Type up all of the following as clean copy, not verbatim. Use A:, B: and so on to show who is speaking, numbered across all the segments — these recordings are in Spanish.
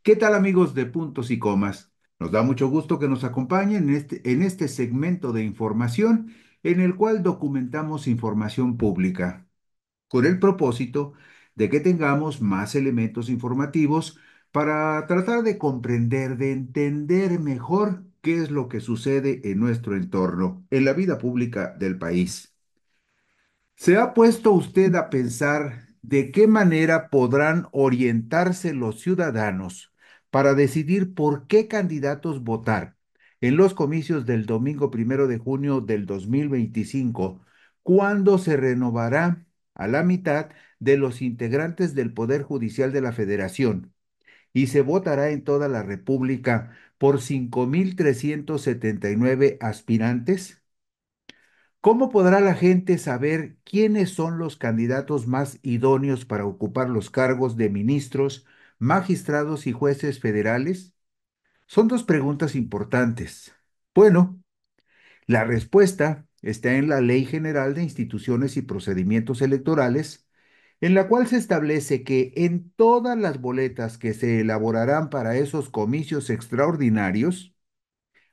A: ¿Qué tal amigos de Puntos y Comas? Nos da mucho gusto que nos acompañen en este segmento de información en el cual documentamos información pública, con el propósito de que tengamos más elementos informativos para tratar de comprender, de entender mejor qué es lo que sucede en nuestro entorno, en la vida pública del país. ¿Se ha puesto usted a pensar de qué manera podrán orientarse los ciudadanos para decidir por qué candidatos votar en los comicios del domingo 1 de junio del 2025, cuando se renovará a la mitad de los integrantes del Poder Judicial de la Federación y se votará en toda la República por 5.379 aspirantes? ¿Cómo podrá la gente saber quiénes son los candidatos más idóneos para ocupar los cargos de ministros, magistrados y jueces federales? Son dos preguntas importantes. Bueno, la respuesta está en la Ley General de Instituciones y Procedimientos Electorales, en la cual se establece que en todas las boletas que se elaborarán para esos comicios extraordinarios,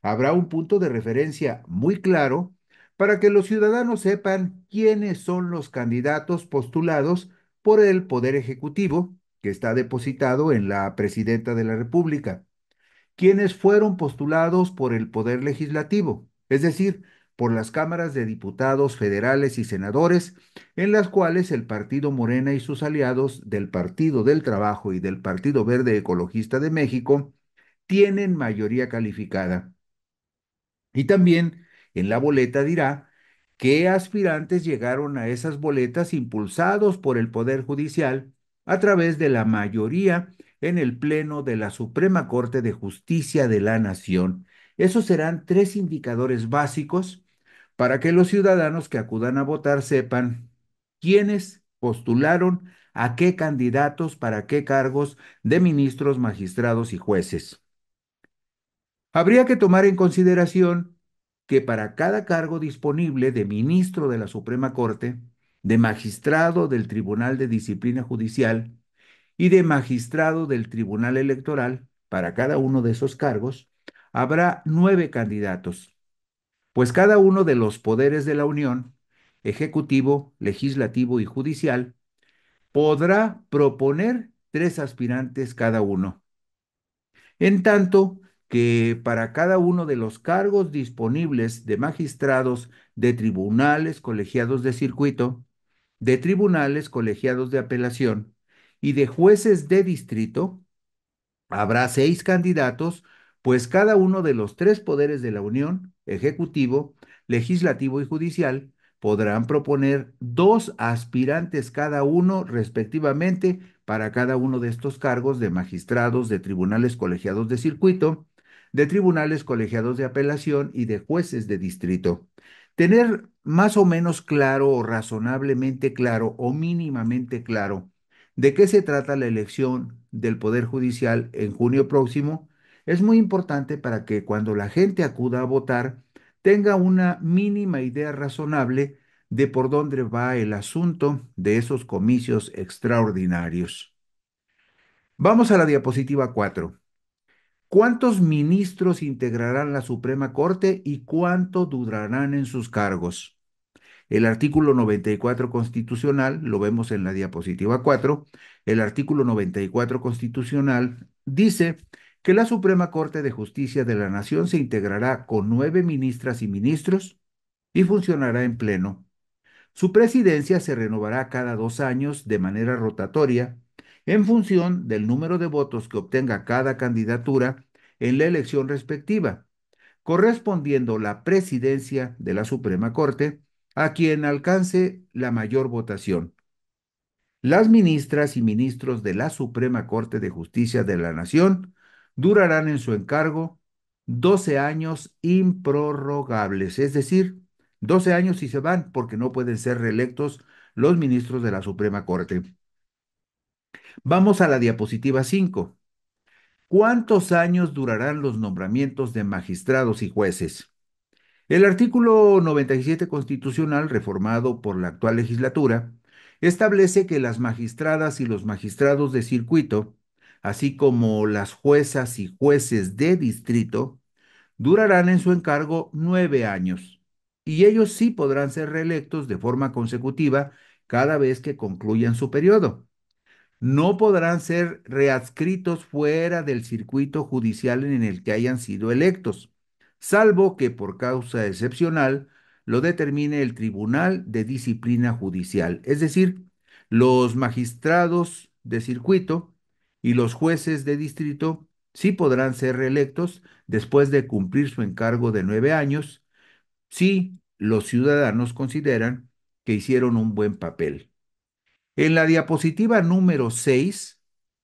A: habrá un punto de referencia muy claro para que los ciudadanos sepan quiénes son los candidatos postulados por el Poder Ejecutivo, que está depositado en la Presidenta de la República, quienes fueron postulados por el Poder Legislativo, es decir, por las cámaras de diputados federales y senadores, en las cuales el Partido Morena y sus aliados del Partido del Trabajo y del Partido Verde Ecologista de México tienen mayoría calificada. Y también en la boleta dirá qué aspirantes llegaron a esas boletas impulsados por el Poder Judicial a través de la mayoría en el Pleno de la Suprema Corte de Justicia de la Nación. Esos serán tres indicadores básicos para que los ciudadanos que acudan a votar sepan quiénes postularon a qué candidatos para qué cargos de ministros, magistrados y jueces. Habría que tomar en consideración que para cada cargo disponible de ministro de la Suprema Corte, de magistrado del Tribunal de Disciplina Judicial y de magistrado del Tribunal Electoral, para cada uno de esos cargos, habrá 9 candidatos, pues cada uno de los poderes de la Unión, ejecutivo, legislativo y judicial, podrá proponer 3 aspirantes cada uno. En tanto que para cada uno de los cargos disponibles de magistrados de tribunales colegiados de circuito, de tribunales colegiados de apelación y de jueces de distrito, habrá 6 candidatos, pues cada uno de los tres poderes de la Unión, ejecutivo, legislativo y judicial, podrán proponer 2 aspirantes cada uno, respectivamente, para cada uno de estos cargos de magistrados de tribunales colegiados de circuito, de tribunales colegiados de apelación y de jueces de distrito. Tener más o menos claro o razonablemente claro o mínimamente claro de qué se trata la elección del Poder Judicial en junio próximo es muy importante para que cuando la gente acuda a votar tenga una mínima idea razonable de por dónde va el asunto de esos comicios extraordinarios. Vamos a la diapositiva 4. ¿Cuántos ministros integrarán la Suprema Corte y cuánto durarán en sus cargos? El artículo 94 constitucional, lo vemos en la diapositiva 4. El artículo 94 constitucional dice que la Suprema Corte de Justicia de la Nación se integrará con 9 ministras y ministros y funcionará en pleno. Su presidencia se renovará cada 2 años de manera rotatoria en función del número de votos que obtenga cada candidatura en la elección respectiva, correspondiendo la presidencia de la Suprema Corte a quien alcance la mayor votación. Las ministras y ministros de la Suprema Corte de Justicia de la Nación durarán en su encargo 12 años improrrogables, es decir, 12 años y se van porque no pueden ser reelectos los ministros de la Suprema Corte. Vamos a la diapositiva 5. ¿Cuántos años durarán los nombramientos de magistrados y jueces? El artículo 97 constitucional, reformado por la actual legislatura, establece que las magistradas y los magistrados de circuito así como las juezas y jueces de distrito, durarán en su encargo 9 años, y ellos sí podrán ser reelectos de forma consecutiva cada vez que concluyan su periodo. No podrán ser readscritos fuera del circuito judicial en el que hayan sido electos, salvo que por causa excepcional lo determine el Tribunal de Disciplina Judicial, es decir, los magistrados de circuito y los jueces de distrito sí podrán ser reelectos después de cumplir su encargo de 9 años, si los ciudadanos consideran que hicieron un buen papel. En la diapositiva número 6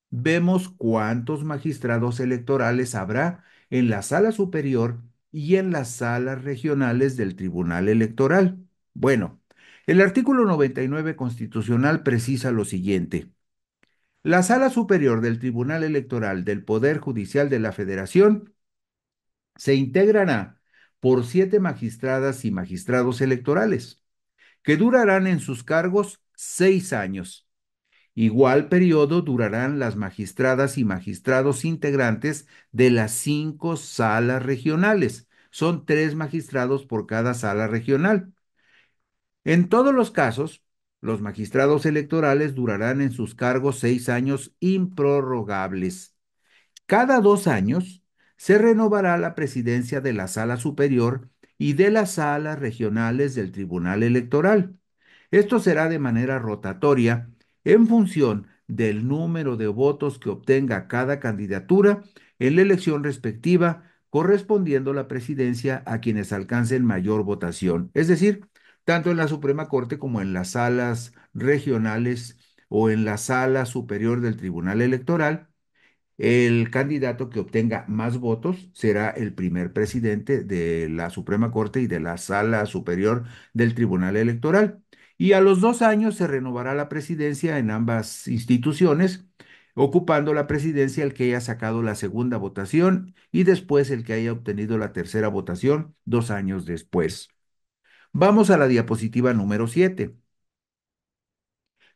A: vemos cuántos magistrados electorales habrá en la sala superior y en las salas regionales del Tribunal Electoral. Bueno, el artículo 99 constitucional precisa lo siguiente. La sala superior del Tribunal Electoral del Poder Judicial de la Federación se integrará por 7 magistradas y magistrados electorales, que durarán en sus cargos 6 años. Igual periodo durarán las magistradas y magistrados integrantes de las 5 salas regionales. Son 3 magistrados por cada sala regional. En todos los casos, los magistrados electorales durarán en sus cargos 6 años improrrogables. Cada 2 años se renovará la presidencia de la Sala Superior y de las salas regionales del Tribunal Electoral. Esto será de manera rotatoria en función del número de votos que obtenga cada candidatura en la elección respectiva, correspondiendo la presidencia a quienes alcancen mayor votación. Es decir, tanto en la Suprema Corte como en las salas regionales o en la sala superior del Tribunal Electoral, el candidato que obtenga más votos será el primer presidente de la Suprema Corte y de la Sala Superior del Tribunal Electoral. Y a los 2 años se renovará la presidencia en ambas instituciones, ocupando la presidencia el que haya sacado la segunda votación y después el que haya obtenido la tercera votación 2 años después. Vamos a la diapositiva número 7.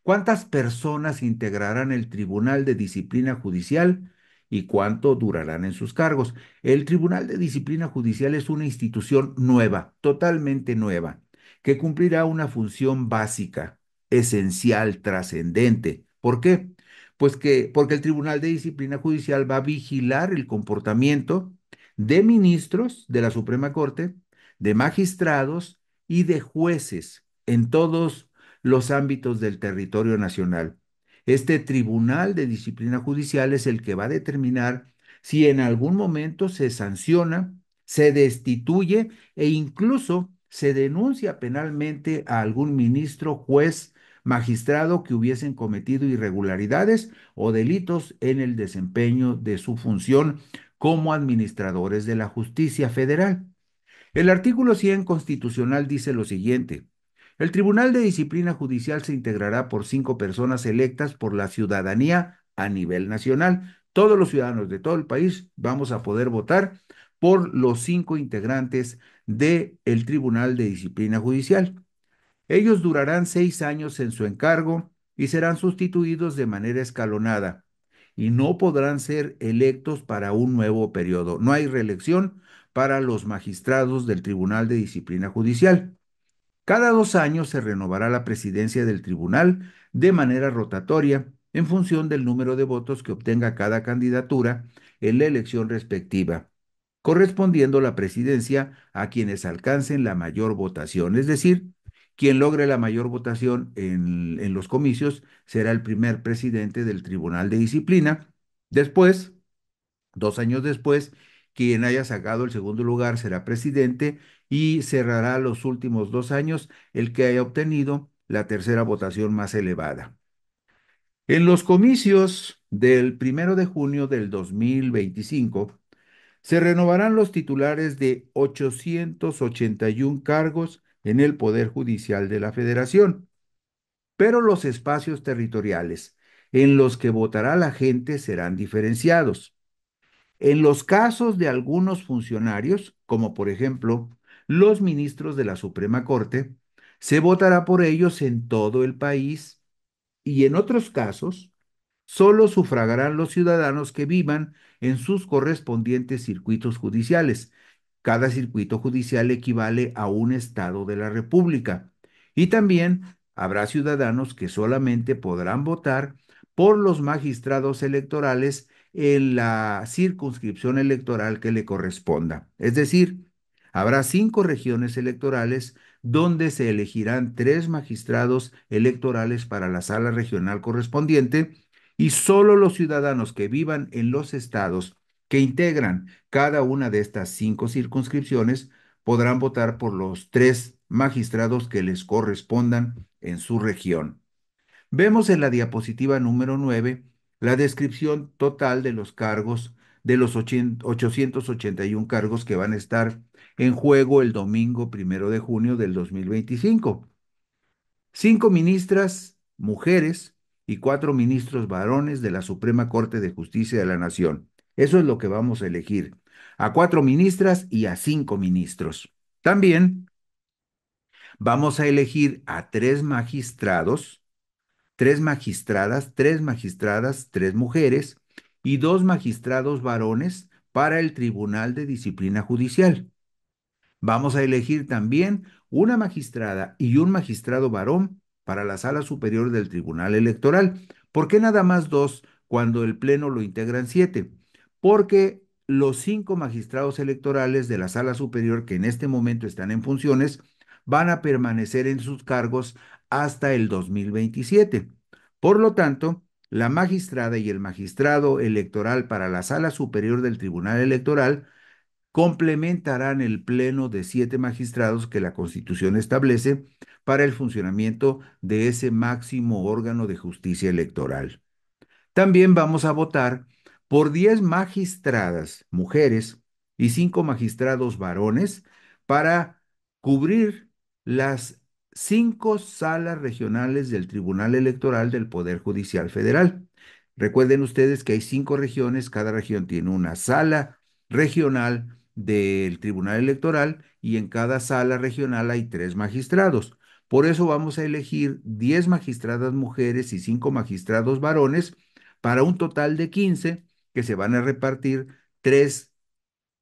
A: ¿Cuántas personas integrarán el Tribunal de Disciplina Judicial y cuánto durarán en sus cargos? El Tribunal de Disciplina Judicial es una institución nueva, totalmente nueva, que cumplirá una función básica, esencial, trascendente. ¿Por qué? Porque el Tribunal de Disciplina Judicial va a vigilar el comportamiento de ministros de la Suprema Corte, de magistrados y de jueces en todos los ámbitos del territorio nacional. Este Tribunal de Disciplina Judicial es el que va a determinar si en algún momento se sanciona, se destituye e incluso se denuncia penalmente a algún ministro, juez, magistrado que hubiesen cometido irregularidades o delitos en el desempeño de su función como administradores de la justicia federal. El artículo 100 constitucional dice lo siguiente: el Tribunal de Disciplina Judicial se integrará por 5 personas electas por la ciudadanía a nivel nacional. Todos los ciudadanos de todo el país vamos a poder votar por los 5 integrantes del Tribunal de Disciplina Judicial. Ellos durarán 6 años en su encargo y serán sustituidos de manera escalonada y no podrán ser electos para un nuevo periodo. No hay reelección para los magistrados del Tribunal de Disciplina Judicial. Cada 2 años se renovará la presidencia del tribunal de manera rotatoria en función del número de votos que obtenga cada candidatura en la elección respectiva, correspondiendo la presidencia a quienes alcancen la mayor votación. Es decir, quien logre la mayor votación en los comicios será el primer presidente del Tribunal de Disciplina. Después, 2 años después, quien haya sacado el segundo lugar será presidente y cerrará los últimos 2 años el que haya obtenido la tercera votación más elevada. En los comicios del 1 de junio del 2025 se renovarán los titulares de 881 cargos en el Poder Judicial de la Federación, pero los espacios territoriales en los que votará la gente serán diferenciados. En los casos de algunos funcionarios, como por ejemplo los ministros de la Suprema Corte, se votará por ellos en todo el país, y en otros casos solo sufragarán los ciudadanos que vivan en sus correspondientes circuitos judiciales. Cada circuito judicial equivale a un estado de la República. Y también habrá ciudadanos que solamente podrán votar por los magistrados electorales en la circunscripción electoral que le corresponda. Es decir, habrá 5 regiones electorales donde se elegirán 3 magistrados electorales para la sala regional correspondiente y solo los ciudadanos que vivan en los estados que integran cada una de estas 5 circunscripciones podrán votar por los 3 magistrados que les correspondan en su región. Vemos en la diapositiva número 9 la descripción total de los cargos, de los 881 cargos que van a estar en juego el domingo 1 de junio del 2025. 5 ministras mujeres y 4 ministros varones de la Suprema Corte de Justicia de la Nación. Eso es lo que vamos a elegir. A 4 ministras y a 5 ministros. También vamos a elegir a 3 magistrados, 3 magistradas, 3 magistradas, 3 mujeres y 2 magistrados varones para el Tribunal de Disciplina Judicial. Vamos a elegir también una magistrada y un magistrado varón para la Sala Superior del Tribunal Electoral. ¿Por qué nada más 2 cuando el Pleno lo integran 7? Porque los 5 magistrados electorales de la Sala Superior que en este momento están en funciones van a permanecer en sus cargos hasta el 2027. Por lo tanto, la magistrada y el magistrado electoral para la Sala Superior del Tribunal Electoral complementarán el pleno de 7 magistrados que la Constitución establece para el funcionamiento de ese máximo órgano de justicia electoral. También vamos a votar por 10 magistradas mujeres y 5 magistrados varones para cubrir las 5 salas regionales del Tribunal Electoral del Poder Judicial Federal. Recuerden ustedes que hay 5 regiones, cada región tiene una sala regional del Tribunal Electoral y en cada sala regional hay 3 magistrados. Por eso vamos a elegir 10 magistradas mujeres y 5 magistrados varones para un total de 15 que se van a repartir 3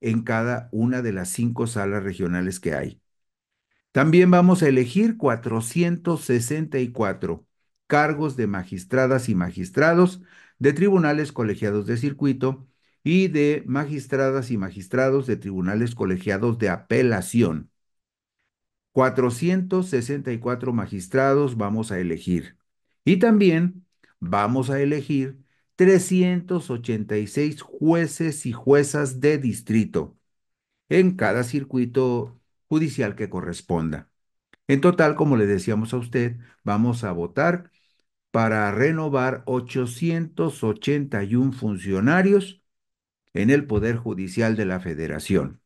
A: en cada una de las 5 salas regionales que hay. También vamos a elegir 464 cargos de magistradas y magistrados de tribunales colegiados de circuito y de magistradas y magistrados de tribunales colegiados de apelación. 464 magistrados vamos a elegir. Y también vamos a elegir 386 jueces y juezas de distrito en cada circuito judicial que corresponda. En total, como le decíamos a usted, vamos a votar para renovar 881 funcionarios en el Poder Judicial de la Federación.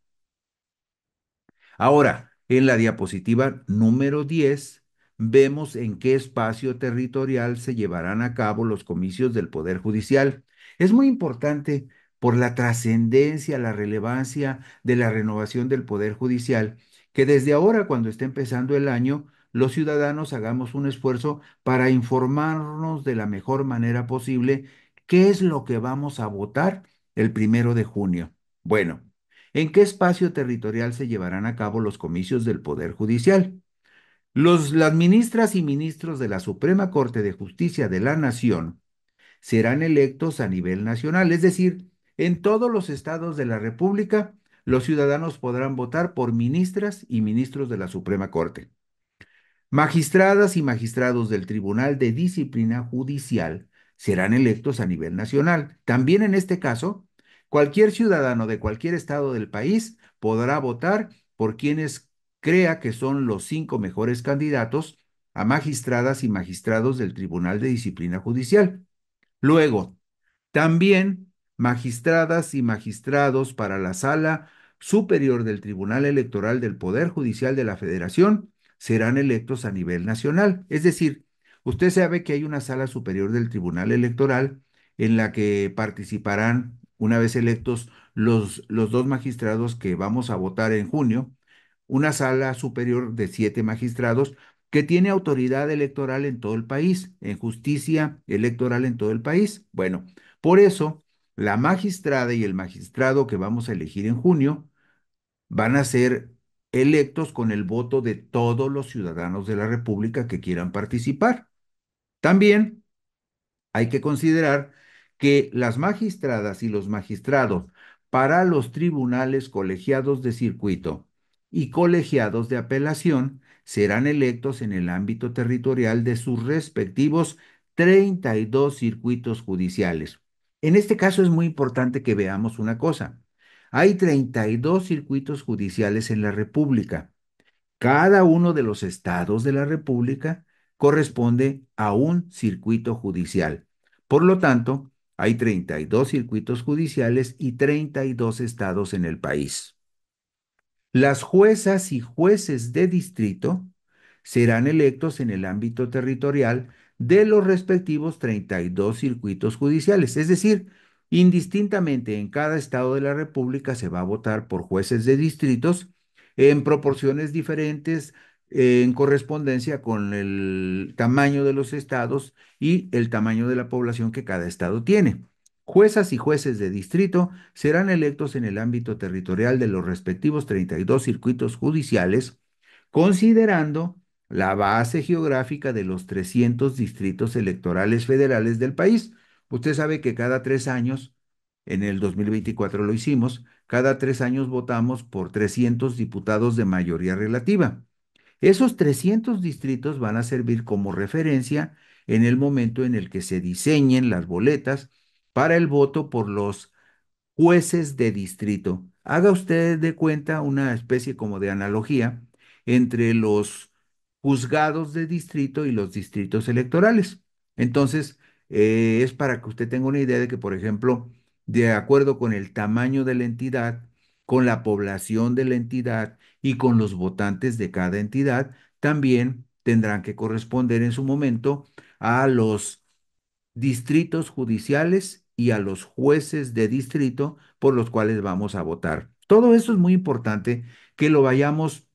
A: Ahora, en la diapositiva número 10, vemos en qué espacio territorial se llevarán a cabo los comicios del Poder Judicial. Es muy importante por la trascendencia, la relevancia de la renovación del Poder Judicial, que desde ahora, cuando esté empezando el año, los ciudadanos hagamos un esfuerzo para informarnos de la mejor manera posible qué es lo que vamos a votar el 1 de junio. Bueno. ¿En qué espacio territorial se llevarán a cabo los comicios del Poder Judicial? Las ministras y ministros de la Suprema Corte de Justicia de la Nación serán electos a nivel nacional, es decir, en todos los estados de la República, los ciudadanos podrán votar por ministras y ministros de la Suprema Corte. Magistradas y magistrados del Tribunal de Disciplina Judicial serán electos a nivel nacional. También en este caso, cualquier ciudadano de cualquier estado del país podrá votar por quienes crea que son los 5 mejores candidatos a magistradas y magistrados del Tribunal de Disciplina Judicial. Luego, también magistradas y magistrados para la Sala Superior del Tribunal Electoral del Poder Judicial de la Federación serán electos a nivel nacional. Es decir, usted sabe que hay una Sala Superior del Tribunal Electoral en la que participarán, una vez electos, los 2 magistrados que vamos a votar en junio, una Sala Superior de 7 magistrados que tiene autoridad electoral en todo el país, en justicia electoral en todo el país. Bueno, por eso la magistrada y el magistrado que vamos a elegir en junio van a ser electos con el voto de todos los ciudadanos de la República que quieran participar. También hay que considerar que las magistradas y los magistrados para los tribunales colegiados de circuito y colegiados de apelación serán electos en el ámbito territorial de sus respectivos 32 circuitos judiciales. En este caso es muy importante que veamos una cosa. Hay 32 circuitos judiciales en la República. Cada uno de los estados de la República corresponde a un circuito judicial. Por lo tanto, hay 32 circuitos judiciales y 32 estados en el país. Las juezas y jueces de distrito serán electos en el ámbito territorial de los respectivos 32 circuitos judiciales, es decir, indistintamente en cada estado de la República se va a votar por jueces de distritos en proporciones diferentes, en correspondencia con el tamaño de los estados y el tamaño de la población que cada estado tiene. Juezas y jueces de distrito serán electos en el ámbito territorial de los respectivos 32 circuitos judiciales, considerando la base geográfica de los 300 distritos electorales federales del país. Usted sabe que cada 3 años, en el 2024 lo hicimos, cada 3 años votamos por 300 diputados de mayoría relativa. Esos 300 distritos van a servir como referencia en el momento en el que se diseñen las boletas para el voto por los jueces de distrito. Haga usted de cuenta una especie como de analogía entre los juzgados de distrito y los distritos electorales. Entonces, es para que usted tenga una idea de que, por ejemplo, de acuerdo con el tamaño de la entidad, con la población de la entidad y con los votantes de cada entidad, también tendrán que corresponder en su momento a los distritos judiciales y a los jueces de distrito por los cuales vamos a votar. Todo eso es muy importante que lo vayamos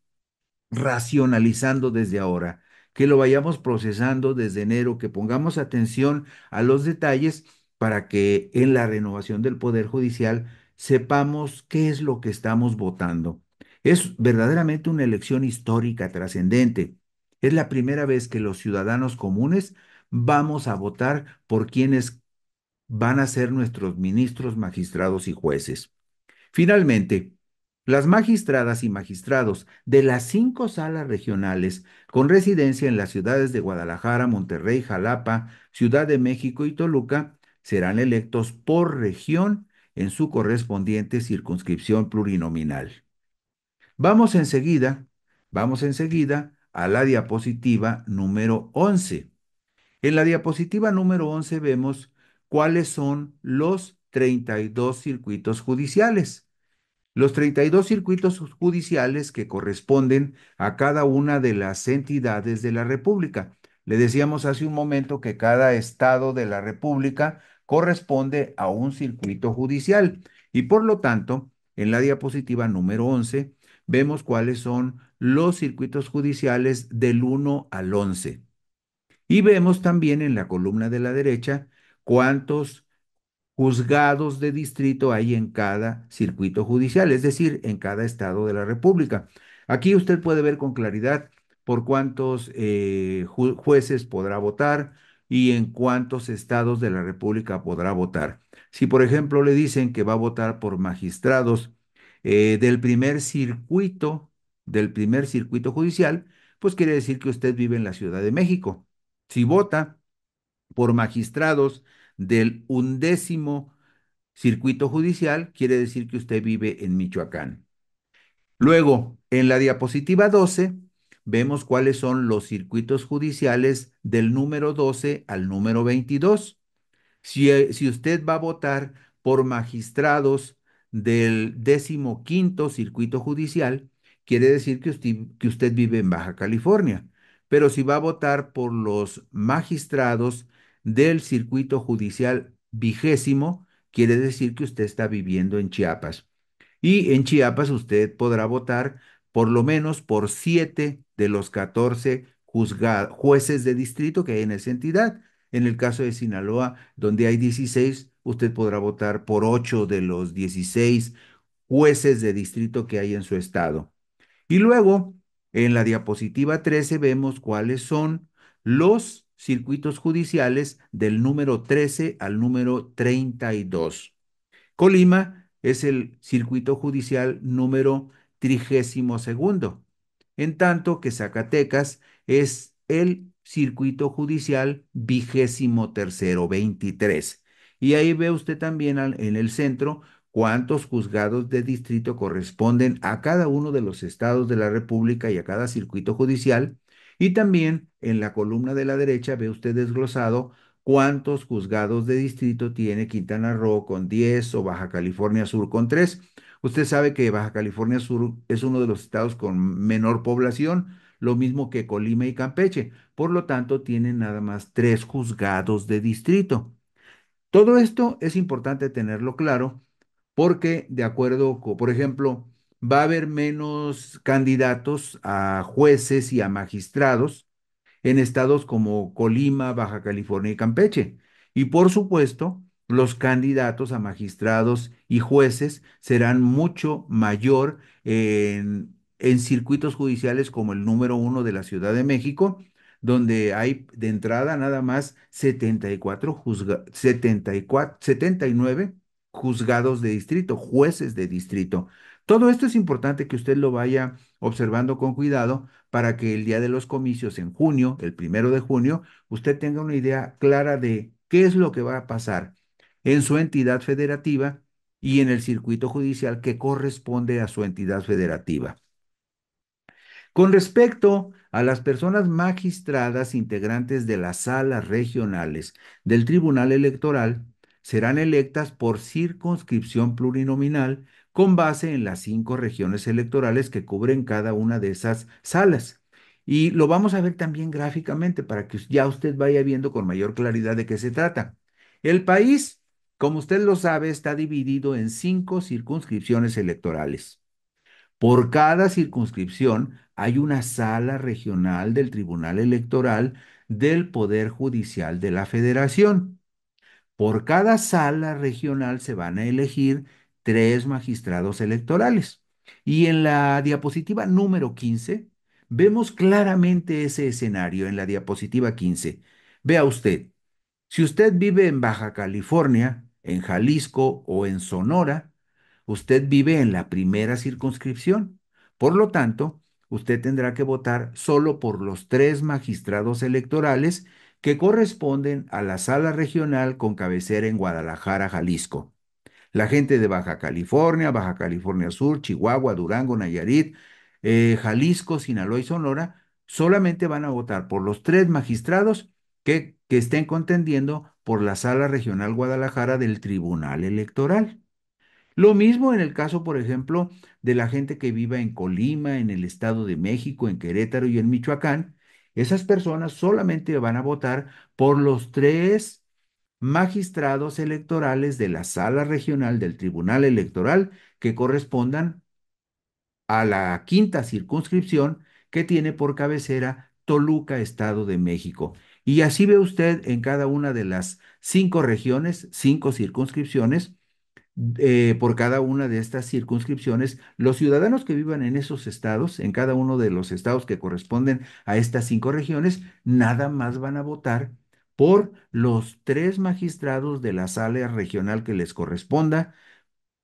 A: racionalizando desde ahora, que lo vayamos procesando desde enero, que pongamos atención a los detalles para que en la renovación del Poder Judicial sepamos qué es lo que estamos votando. Es verdaderamente una elección histórica trascendente. Es la primera vez que los ciudadanos comunes vamos a votar por quienes van a ser nuestros ministros, magistrados y jueces. Finalmente, las magistradas y magistrados de las 5 salas regionales con residencia en las ciudades de Guadalajara, Monterrey, Jalapa, Ciudad de México y Toluca serán electos por región en su correspondiente circunscripción plurinominal. Vamos enseguida, vamos enseguida a la diapositiva número 11. En la diapositiva número 11 vemos cuáles son los 32 circuitos judiciales. Los 32 circuitos judiciales que corresponden a cada una de las entidades de la República. Le decíamos hace un momento que cada estado de la República corresponde a un circuito judicial y por lo tanto, en la diapositiva número 11 vemos cuáles son los circuitos judiciales del 1 al 11. Y vemos también en la columna de la derecha cuántos juzgados de distrito hay en cada circuito judicial, es decir, en cada estado de la República. Aquí usted puede ver con claridad por cuántos jueces podrá votar y en cuántos estados de la República podrá votar. Si, por ejemplo, le dicen que va a votar por magistrados del primer circuito judicial, pues quiere decir que usted vive en la Ciudad de México. Si vota por magistrados del 11º circuito judicial, quiere decir que usted vive en Michoacán. Luego, en la diapositiva 12, vemos cuáles son los circuitos judiciales del número 12 al número 22. Si usted va a votar por magistrados del 15º circuito judicial, quiere decir que usted vive en Baja California. Pero si va a votar por los magistrados del circuito judicial 20º, quiere decir que usted está viviendo en Chiapas. Y en Chiapas usted podrá votar por lo menos por 7 de los 14 jueces de distrito que hay en esa entidad. En el caso de Sinaloa, donde hay 16, usted podrá votar por 8 de los 16 jueces de distrito que hay en su estado. Y luego, en la diapositiva 13 vemos cuáles son los circuitos judiciales del número 13 al número 32. Colima es el circuito judicial número 32, en tanto que Zacatecas es el circuito judicial 23, 23. Y ahí ve usted también en el centro cuántos juzgados de distrito corresponden a cada uno de los estados de la República y a cada circuito judicial. Y también en la columna de la derecha ve usted desglosado cuántos juzgados de distrito tiene Quintana Roo con 10 o Baja California Sur con 3. Usted sabe que Baja California Sur es uno de los estados con menor población, lo mismo que Colima y Campeche. Por lo tanto, tienen nada más 3 juzgados de distrito. Todo esto es importante tenerlo claro porque, de acuerdo con, por ejemplo, va a haber menos candidatos a jueces y a magistrados en estados como Colima, Baja California y Campeche. Y por supuesto, los candidatos a magistrados y jueces serán mucho mayor en circuitos judiciales como el número uno de la Ciudad de México, donde hay de entrada nada más 79 juzgados de distrito, jueces de distrito. Todo esto es importante que usted lo vaya observando con cuidado para que el día de los comicios en junio, el 1 de junio, usted tenga una idea clara de qué es lo que va a pasar en su entidad federativa y en el circuito judicial que corresponde a su entidad federativa. Con respecto a las personas magistradas integrantes de las salas regionales del Tribunal Electoral, serán electas por circunscripción plurinominal con base en las 5 regiones electorales que cubren cada una de esas salas. Y lo vamos a ver también gráficamente para que ya usted vaya viendo con mayor claridad de qué se trata. El país, como usted lo sabe, está dividido en 5 circunscripciones electorales. Por cada circunscripción hay una sala regional del Tribunal Electoral del Poder Judicial de la Federación. Por cada sala regional se van a elegir 3 magistrados electorales. Y en la diapositiva número 15 vemos claramente ese escenario en la diapositiva 15. Vea usted, si usted vive en Baja California, en Jalisco o en Sonora, usted vive en la primera circunscripción. Por lo tanto, usted tendrá que votar solo por los 3 magistrados electorales que corresponden a la sala regional con cabecera en Guadalajara, Jalisco. La gente de Baja California Sur, Chihuahua, Durango, Nayarit, Jalisco, Sinaloa y Sonora solamente van a votar por los 3 magistrados que estén contendiendo por la Sala Regional Guadalajara del Tribunal Electoral. Lo mismo en el caso, por ejemplo, de la gente que viva en Colima, en el Estado de México, en Querétaro y en Michoacán. Esas personas solamente van a votar por los 3 magistrados electorales de la Sala Regional del Tribunal Electoral que correspondan a la quinta circunscripción que tiene por cabecera Toluca, Estado de México. Y así ve usted en cada una de las 5 regiones, 5 circunscripciones, por cada una de estas circunscripciones, los ciudadanos que vivan en esos estados, en cada uno de los estados que corresponden a estas 5 regiones, nada más van a votar por los 3 magistrados de la sala regional que les corresponda,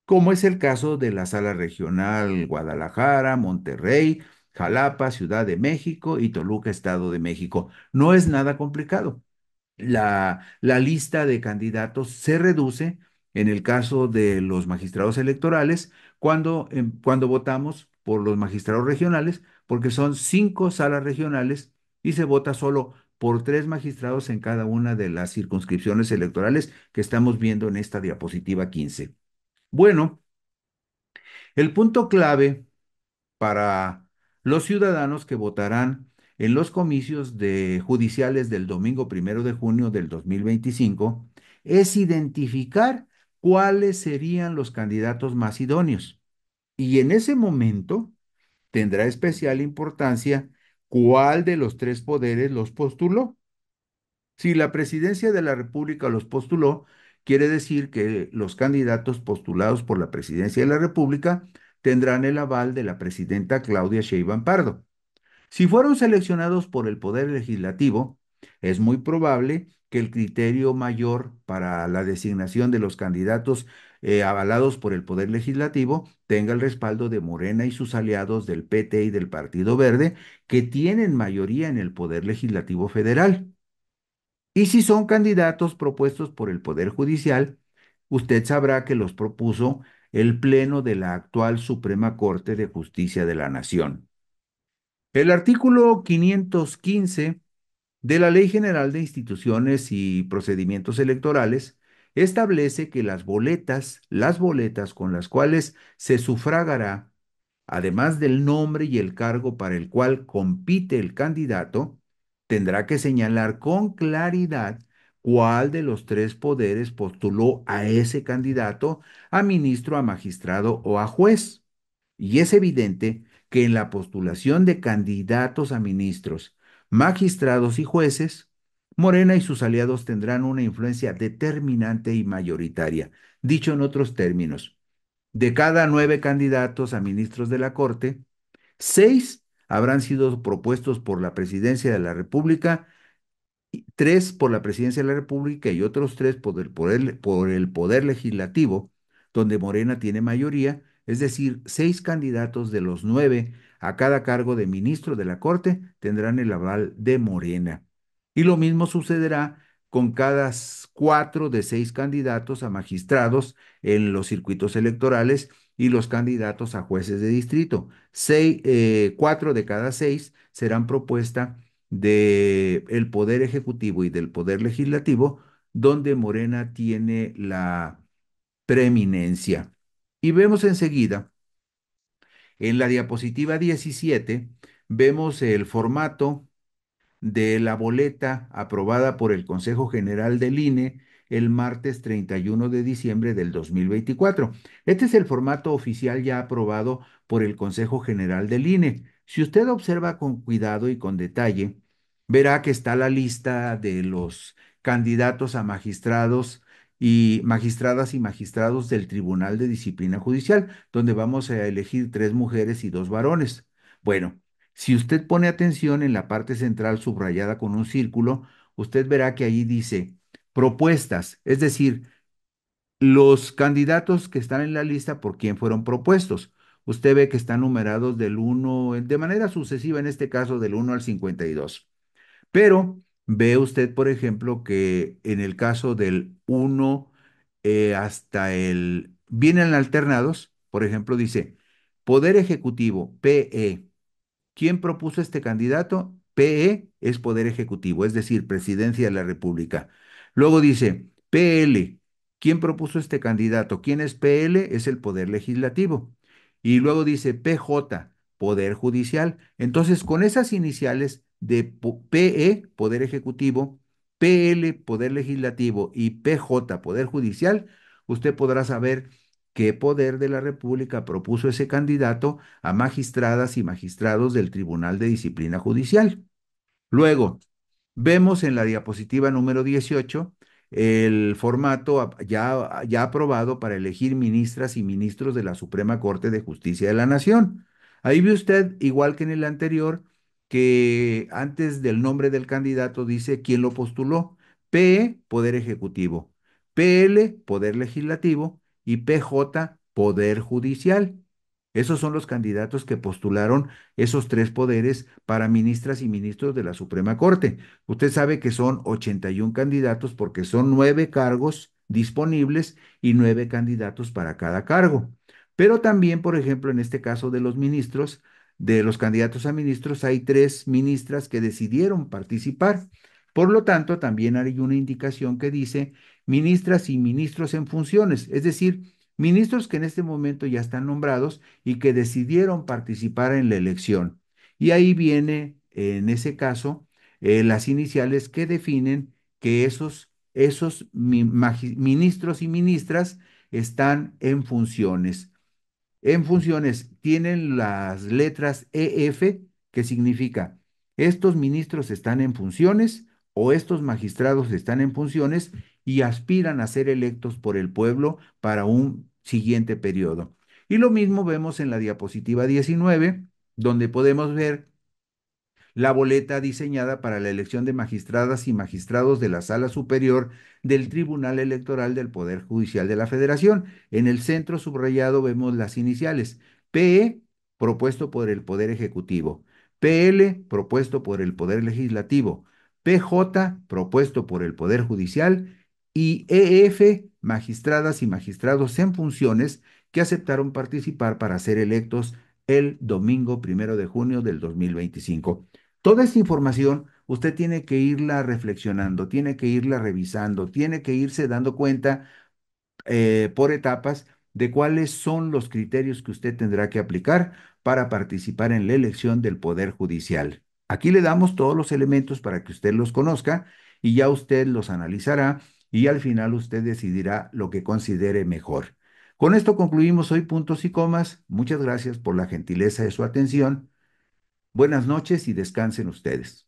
A: como es el caso de la sala regional Guadalajara, Monterrey, Jalapa, Ciudad de México y Toluca, Estado de México. No es nada complicado. La lista de candidatos se reduce en el caso de los magistrados electorales cuando votamos por los magistrados regionales, porque son 5 salas regionales y se vota solo por 3 magistrados en cada una de las circunscripciones electorales que estamos viendo en esta diapositiva 15. Bueno, el punto clave para los ciudadanos que votarán en los comicios judiciales del domingo 1 de junio del 2025 es identificar cuáles serían los candidatos más idóneos. Y en ese momento tendrá especial importancia ¿Cuál de los tres poderes los postuló? Si la presidencia de la República los postuló, quiere decir que los candidatos postulados por la presidencia de la República tendrán el aval de la presidenta Claudia Sheinbaum Pardo. Si fueron seleccionados por el Poder Legislativo, es muy probable que el criterio mayor para la designación de los candidatos avalados por el Poder Legislativo tenga el respaldo de Morena y sus aliados del PT y del Partido Verde, que tienen mayoría en el Poder Legislativo Federal. Y si son candidatos propuestos por el Poder Judicial, usted sabrá que los propuso el Pleno de la actual Suprema Corte de Justicia de la Nación. El artículo 515 de la Ley General de Instituciones y Procedimientos Electorales establece que las boletas con las cuales se sufragará, además del nombre y el cargo para el cual compite el candidato, tendrá que señalar con claridad cuál de los tres poderes postuló a ese candidato, a ministro, a magistrado o a juez. Y es evidente que en la postulación de candidatos a ministros, magistrados y jueces, Morena y sus aliados tendrán una influencia determinante y mayoritaria. Dicho en otros términos, de cada 9 candidatos a ministros de la Corte, 6 habrán sido propuestos por la Presidencia de la República, 3 por la Presidencia de la República y otros 3 por el Poder Legislativo, donde Morena tiene mayoría, es decir, 6 candidatos de los 9 a cada cargo de ministro de la Corte tendrán el aval de Morena. Y lo mismo sucederá con cada 4 de 6 candidatos a magistrados en los circuitos electorales y los candidatos a jueces de distrito. 4 de cada 6 serán propuesta del Poder Ejecutivo y del Poder Legislativo, donde Morena tiene la preeminencia. Y vemos enseguida, en la diapositiva 17, vemos el formato de la boleta aprobada por el Consejo General del INE el martes 31 de diciembre del 2024. Este es el formato oficial ya aprobado por el Consejo General del INE. Si usted observa con cuidado y con detalle, verá que está la lista de los candidatos a magistrados y magistradas y magistrados del Tribunal de Disciplina Judicial, donde vamos a elegir 3 mujeres y 2 varones. Bueno, si usted pone atención en la parte central subrayada con un círculo, usted verá que ahí dice propuestas, es decir, los candidatos que están en la lista por quién fueron propuestos. Usted ve que están numerados del 1, de manera sucesiva, en este caso del 1 al 52. Pero ve usted, por ejemplo, que en el caso del 1 hasta vienen alternados, por ejemplo, dice Poder Ejecutivo, PE. ¿Quién propuso este candidato? PE es Poder Ejecutivo, es decir, Presidencia de la República. Luego dice PL. ¿Quién propuso este candidato? ¿Quién es PL? Es el Poder Legislativo. Y luego dice PJ, Poder Judicial. Entonces, con esas iniciales de PE, Poder Ejecutivo, PL, Poder Legislativo y PJ, Poder Judicial, usted podrá saber qué poder de la República propuso ese candidato a magistradas y magistrados del Tribunal de Disciplina Judicial. Luego, vemos en la diapositiva número 18 el formato ya aprobado para elegir ministras y ministros de la Suprema Corte de Justicia de la Nación. Ahí ve usted, igual que en el anterior, que antes del nombre del candidato dice quién lo postuló. P, Poder Ejecutivo; PL, Poder Legislativo; y PJ, Poder Judicial. Esos son los candidatos que postularon esos 3 poderes para ministras y ministros de la Suprema Corte. Usted sabe que son 81 candidatos porque son 9 cargos disponibles y 9 candidatos para cada cargo. Pero también, por ejemplo, en este caso de los ministros, de los candidatos a ministros, hay 3 ministras que decidieron participar. Por lo tanto, también hay una indicación que dice ministras y ministros en funciones, es decir, ministros que en este momento ya están nombrados y que decidieron participar en la elección. Y ahí viene, en ese caso, las iniciales que definen que esos ministros y ministras están en funciones. En funciones tienen las letras EF, que significa estos ministros están en funciones o estos magistrados están en funciones y aspiran a ser electos por el pueblo para un siguiente periodo. Y lo mismo vemos en la diapositiva 19, donde podemos ver la boleta diseñada para la elección de magistradas y magistrados de la Sala Superior del Tribunal Electoral del Poder Judicial de la Federación. En el centro subrayado vemos las iniciales: PE, propuesto por el Poder Ejecutivo; PL, propuesto por el Poder Legislativo; PJ, propuesto por el Poder Judicial; y EF, magistradas y magistrados en funciones que aceptaron participar para ser electos el domingo 1 de junio del 2025. Toda esta información usted tiene que irla reflexionando, tiene que irla revisando, tiene que irse dando cuenta por etapas de cuáles son los criterios que usted tendrá que aplicar para participar en la elección del Poder Judicial. Aquí le damos todos los elementos para que usted los conozca y ya usted los analizará y al final usted decidirá lo que considere mejor. Con esto concluimos hoy puntos y comas. Muchas gracias por la gentileza de su atención. Buenas noches y descansen ustedes.